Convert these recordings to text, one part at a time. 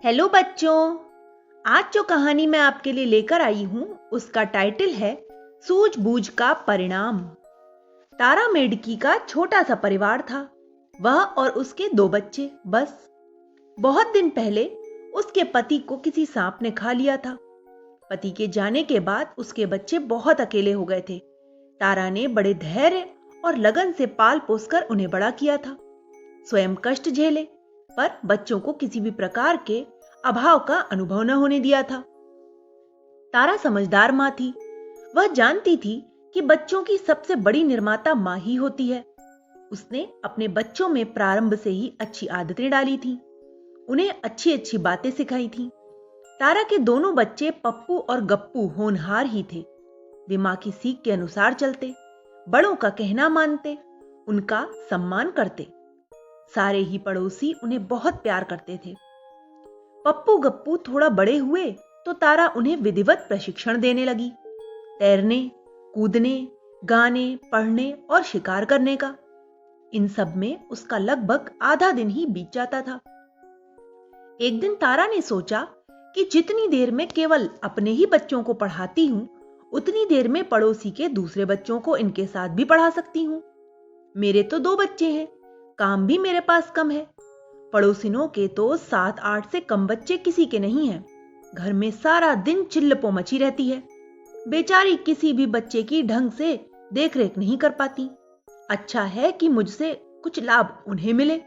Hello बच्चों। आज जो कहानी मैं आपके लिए लेकर आई हूं उसका टाइटल है सूझबूझ का परिणाम। तारा मेढकी का छोटा सा परिवार था। वह और उसके 2 बच्चे बस। बहुत दिन पहले उसके पति को किसी सांप ने खा लिया था। पति के जाने के बाद उसके बच्चे बहुत अकेले हो गए थे। तारा ने बड़े धैर्य और लगन से पाल पोसकर उन्हें बड़ा किया था। स्वयं कष्ट झेले पर बच्चों को किसी भी प्रकार के अभाव का अनुभव न होने दिया था। तारा समझदार मां थी। वह जानती थी कि बच्चों की सबसे बड़ी निर्माता मां ही होती है। उसने अपने बच्चों में प्रारंभ से ही अच्छी आदतें डाली थीं। उन्हें अच्छी अच्छी बातें सिखाई थीं। तारा के दोनों बच्चे पप्पू और गप्पू होनहार ही थे। वे मां की सीख के अनुसार चलते, बड़ों का कहना मानते, उनका सम्मान करते। सारे ही पड़ोसी उन्हें बहुत प्यार करते थे। पप्पू गप्पू थोड़ा बड़े हुए तो तारा उन्हें विधिवत प्रशिक्षण देने लगी। तैरने, कूदने, गाने, पढ़ने और शिकार करने का। इन सब में उसका लगभग आधा दिन ही बीत जाता था। एक दिन तारा ने सोचा कि जितनी देर में केवल अपने ही बच्चों को पढ़ाती हूं, उतनी देर में पड़ोसी के दूसरे बच्चों को इनके साथ भी पढ़ा सकती हूं। मेरे तो 2 बच्चे हैं, काम भी मेरे पास कम है। पड़ोसिनों के तो 7-8 से कम बच्चे किसी के नहीं हैं। घर में सारा दिन चिल्लपो मची रहती है। बेचारी किसी भी बच्चे की ढंग से देखरेख नहीं कर पाती। अच्छा है कि मुझसे कुछ लाभ उन्हें मिले।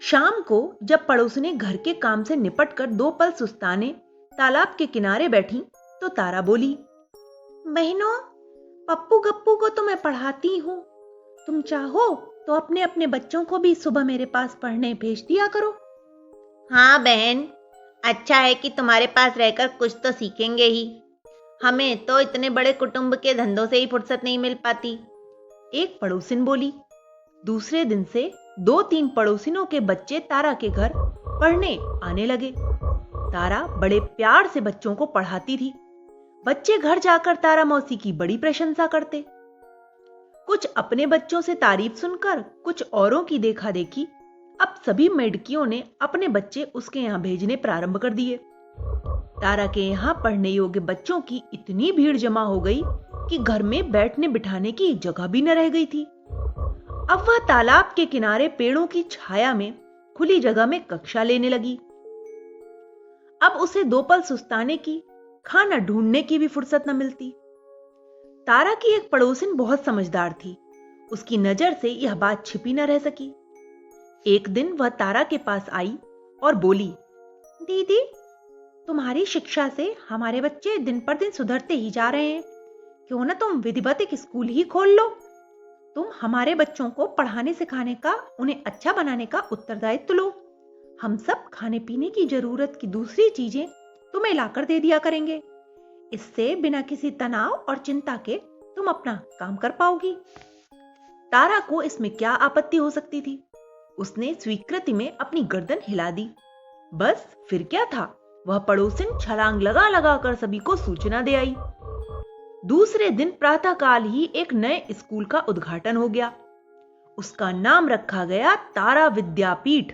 शाम को जब पड़ोसिनें घर के काम से निपटकर 2 पल सुस्ताने तालाब के किनारे बैठी तो तारा बोली, बहनों, पप्पू गप्पू को तो मैं पढ़ाती हूं। तुम चाहो तो अपने अपने बच्चों को भी सुबह मेरे पास पढ़ने भेज दिया करो। हाँ बहन, अच्छा है कि तुम्हारे पास रहकर कुछ तो सीखेंगे ही। हमें तो इतने बड़े कुटुंब के धंधों से ही फुर्सत नहीं मिल पाती। एक पड़ोसिन बोली। दूसरे दिन से 2-3 पड़ोसिनों के बच्चे तारा के घर पढ़ने आने लगे। तारा बड़े प्यार से बच्चों को पढ़ाती थी। बच्चे घर जाकर तारा मौसी की बड़ी प्रशंसा करते। कुछ अपने बच्चों से तारीफ सुनकर कुछ औरों की देखा देखी अब सभी मेढकियों ने अपने बच्चे उसके यहां भेजने प्रारंभ कर दिए। तारा के यहां पढ़ने योग्य बच्चों की इतनी भीड़ जमा हो गई कि घर में बैठने बिठाने की जगह भी न रह गई थी। अब वह तालाब के किनारे पेड़ों की छाया में खुली जगह में कक्षा लेने लगी। अब उसे 2 पल सुस्ताने की, खाना ढूंढने की भी फुर्सत न मिलती। तारा की एक पड़ोसिन बहुत समझदार थी। उसकी नजर से यह बात छिपी न रह सकी। एक दिन वह तारा के पास आई और बोली, दीदी, तुम्हारी शिक्षा से हमारे बच्चे दिन पर दिन सुधरते ही जा रहे हैं। क्यों ना तुम विधिवत एक स्कूल ही खोल लो। तुम हमारे बच्चों को पढ़ाने सिखाने का, उन्हें अच्छा बनाने का उत्तरदायित्व लो। हम सब खाने पीने की जरूरत की दूसरी चीजें तुम्हें लाकर दे दिया करेंगे। इससे बिना किसी तनाव और चिंता के तुम अपना काम कर पाओगी। तारा को इसमें क्या आपत्ति हो सकती थी। उसने स्वीकृति में अपनी गर्दन हिला दी। बस फिर क्या था, वह पड़ोसिन छलांग लगा लगा कर सभी को सूचना दे आई। दूसरे दिन प्रातःकाल ही एक नए स्कूल का उद्घाटन हो गया। उसका नाम रखा गया तारा विद्यापीठ।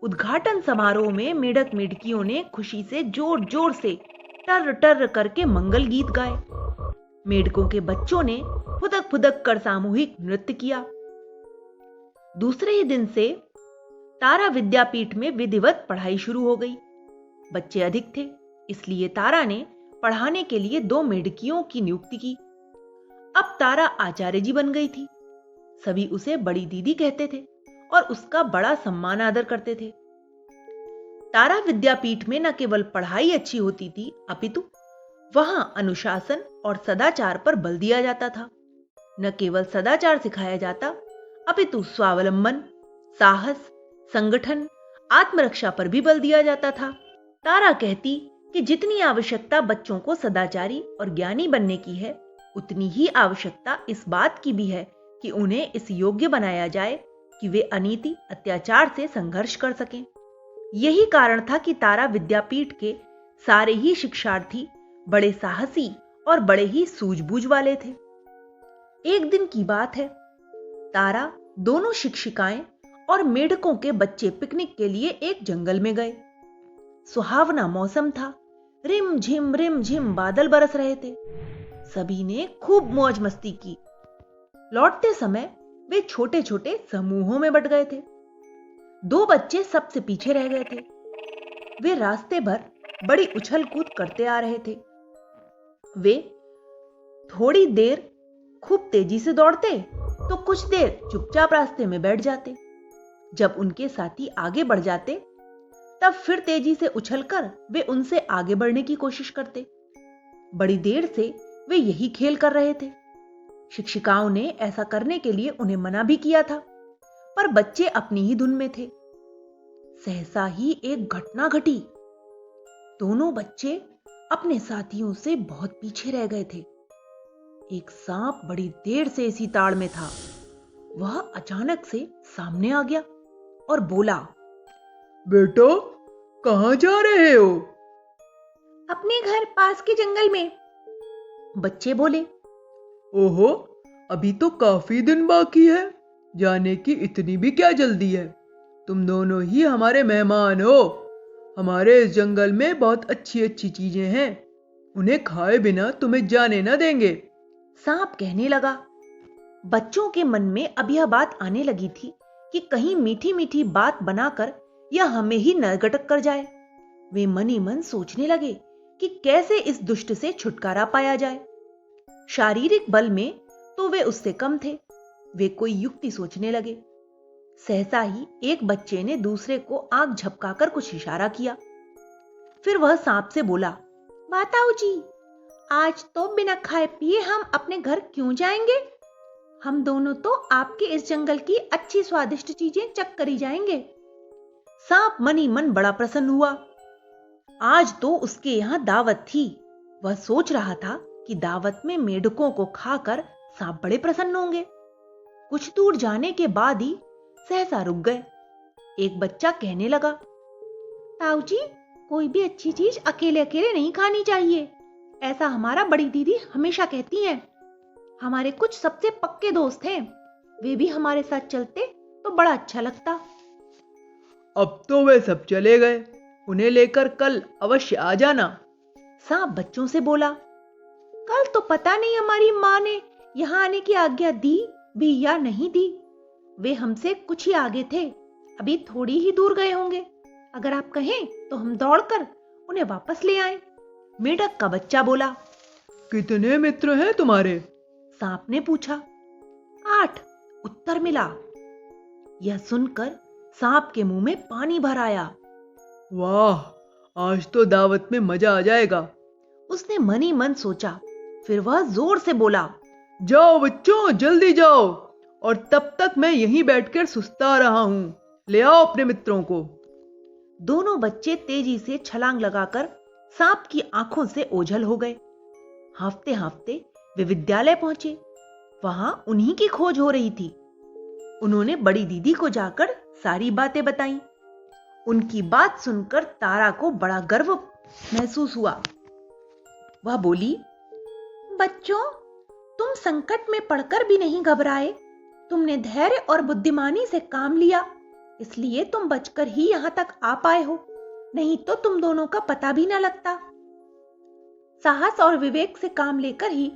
उद्घाटन समारोह में मेढक मेढकियों ने खुशी से जोर जोर से टर टर करके मंगल गीत गाए। मेढकों के बच्चों ने फुदक फुदक कर सामूहिक नृत्य किया। दूसरे ही दिन से तारा विद्यापीठ में विधिवत पढ़ाई शुरू हो गई। बच्चे अधिक थे, इसलिए तारा ने पढ़ाने के लिए 2 मेढकियों की नियुक्ति की। अब तारा आचार्य जी बन गई थी। सभी उसे बड़ी दीदी कहते थे और उसका बड़ा सम्मान आदर करते थे। तारा विद्यापीठ में न केवल पढ़ाई अच्छी होती थी, अपितु वहां अनुशासन और सदाचार पर बल दिया जाता था। न केवल सदाचार सिखाया जाता, अपितु स्वावलंबन, साहस, संगठन, आत्मरक्षा पर भी बल दिया जाता था। तारा कहती कि जितनी आवश्यकता बच्चों को सदाचारी और ज्ञानी बनने की है, उतनी ही आवश्यकता इस बात की भी है कि उन्हें इस योग्य बनाया जाए कि वे अनीति, अत्याचार से संघर्ष कर सकें। यही कारण था कि तारा विद्यापीठ के सारे ही शिक्षार्थी बड़े साहसी और बड़े ही सूझबूझ वाले थे। एक दिन की बात है, तारा, दोनों शिक्षिकाएं और मेढकों के बच्चे पिकनिक के लिए एक जंगल में गए। सुहावना मौसम था। रिम झिम बादल बरस रहे थे। सभी ने खूब मौज मस्ती की। लौटते समय वे छोटे छोटे समूहों में बट गए थे। 2 बच्चे सबसे पीछे रह गए थे। वे रास्ते भर बड़ी उछल कूद करते आ रहे थे। वे थोड़ी देर खूब तेजी से दौड़ते तो कुछ देर चुपचाप रास्ते में बैठ जाते। जब उनके साथी आगे बढ़ जाते तब फिर तेजी से उछलकर वे उनसे आगे बढ़ने की कोशिश करते। बड़ी देर से वे यही खेल कर रहे थे। शिक्षिकाओं ने ऐसा करने के लिए उन्हें मना भी किया था, पर बच्चे अपनी ही धुन में थे। सहसा ही एक घटना घटी। दोनों बच्चे अपने साथियों से बहुत पीछे रह गए थे। एक सांप बड़ी देर से इसी ताड़ में था। वह अचानक से सामने आ गया और बोला, बेटा, कहां जा रहे हो? अपने घर पास के जंगल में। बच्चे बोले। ओहो, अभी तो काफी दिन बाकी है। जाने की इतनी भी क्या जल्दी है? तुम दोनों ही हमारे मेहमान हो। हमारे इस जंगल में बहुत अच्छी अच्छी चीजें हैं। उन्हें खाए बिना तुम्हें जाने न देंगे। सांप कहने लगा। बच्चों के मन में अब यह बात आने लगी थी कि कहीं मीठी मीठी बात बनाकर यह हमें ही न गटक कर जाए। वे मन ही मन सोचने लगे कि कैसे इस दुष्ट से छुटकारा पाया जाए। शारीरिक बल में तो वे उससे कम थे। वे कोई युक्ति सोचने लगे। सहसा ही एक बच्चे ने दूसरे को आंख झपकाकर कुछ इशारा किया। फिर वह सांप से बोला, बताओ जी, आज तो बिना खाए पिए हम अपने घर क्यों जाएंगे? हम दोनों तो आपके इस जंगल की अच्छी स्वादिष्ट चीजें चख कर ही जाएंगे। सांप मन ही मन बड़ा प्रसन्न हुआ। आज तो उसके यहां दावत थी। वह सोच रहा था कि दावत में मेढकों को खाकर सांप बड़े प्रसन्न होंगे। कुछ दूर जाने के बाद ही सहसा रुक गए। एक बच्चा कहने लगा, ताऊ जी, कोई भी अच्छी चीज अकेले अकेले नहीं खानी चाहिए। ऐसा हमारा बड़ी दीदी हमेशा कहती हैं। हमारे कुछ सबसे पक्के दोस्त हैं। वे भी हमारे साथ चलते तो बड़ा अच्छा लगता। अब तो वे सब चले गए। उन्हें लेकर कल अवश्य आ जाना। सांप बच्चों से बोला। कल तो पता नहीं हमारी माँ ने यहाँ आने की आज्ञा दी भी या नहीं दी। वे हमसे कुछ ही आगे थे। अभी थोड़ी ही दूर गए होंगे। अगर आप कहें तो हम दौड़कर उन्हें वापस ले आएं। मेढक का बच्चा बोला। कितने मित्र हैं तुम्हारे? सांप ने पूछा। 8 उत्तर मिला। यह सुनकर सांप के मुंह में पानी भर आया। वाह, आज तो दावत में मजा आ जाएगा। उसने मन ही मन सोचा। फिर वह जोर से बोला, जाओ बच्चों, जल्दी जाओ, और तब तक मैं यहीं बैठकर सुस्ता रहा हूं। ले आओ अपने मित्रों को। दोनों बच्चे तेजी से छलांग लगाकर सांप की आंखों से ओझल हो गए। हांफते हांफते वे विद्यालय पहुंचे। वहां उन्हीं की खोज हो रही थी। उन्होंने बड़ी दीदी को जाकर सारी बातें बताईं। उनकी बात सुनकर तारा को बड़ा गर्व महसूस हुआ। वह बोली, बच्चों, तुम संकट में पड़कर भी नहीं घबराए। तुमने धैर्य और बुद्धिमानी से काम लिया, इसलिए तुम बचकर ही यहां तक आ पाए हो। नहीं तो तुम दोनों का पता भी न लगता। साहस और विवेक से काम लेकर ही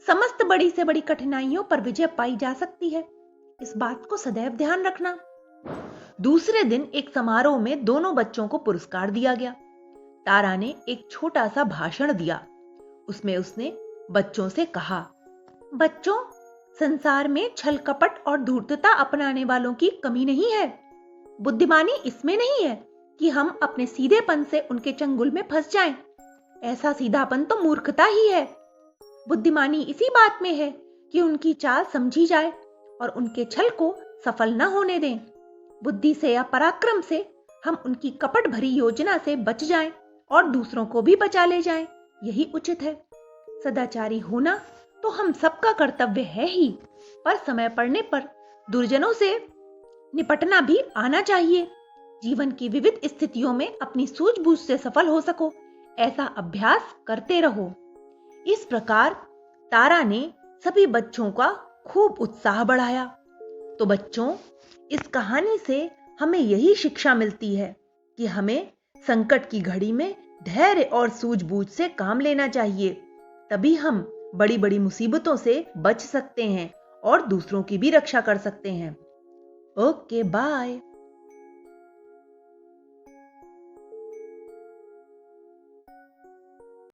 समस्त बड़ी से बड़ी कठिनाइयों पर विजय पाई जा सकती है। इस बात को सदैव ध्यान रखना। दूसरे दिन एक समारोह में दोनों बच्चों को पुरस्कार दिया गया। तारा ने एक छोटा सा भाषण दिया। उसमें उसने बच्चों से कहा, बच्चों, संसार में छल कपट और धूर्तता अपनाने वालों की कमी नहीं है। बुद्धिमानी इसमें नहीं है कि हम अपने सीधेपन से उनके चंगुल में फंस जाएं। ऐसा सीधापन तो मूर्खता ही है। बुद्धिमानी इसी बात में है कि उनकी चाल समझी जाए और उनके छल को सफल न होने दें। बुद्धि से या पराक्रम से हम उनकी कपट भरी योजना से बच जाएं और दूसरों को भी बचा ले जाएं। यही उचित है। सदाचारी होना तो हम सबका कर्तव्य है ही, पर समय पड़ने पर दुर्जनों से निपटना भी आना चाहिए। जीवन की विविध स्थितियों में अपनी सूझबूझ से सफल हो सको, ऐसा अभ्यास करते रहो। इस प्रकार तारा ने सभी बच्चों का खूब उत्साह बढ़ाया। तो बच्चों, इस कहानी से हमें यही शिक्षा मिलती है कि हमें संकट की घड़ी में धैर्य और सूझबूझ से काम लेना चाहिए। तभी हम बड़ी बड़ी मुसीबतों से बच सकते हैं और दूसरों की भी रक्षा कर सकते हैं। Okay, bye.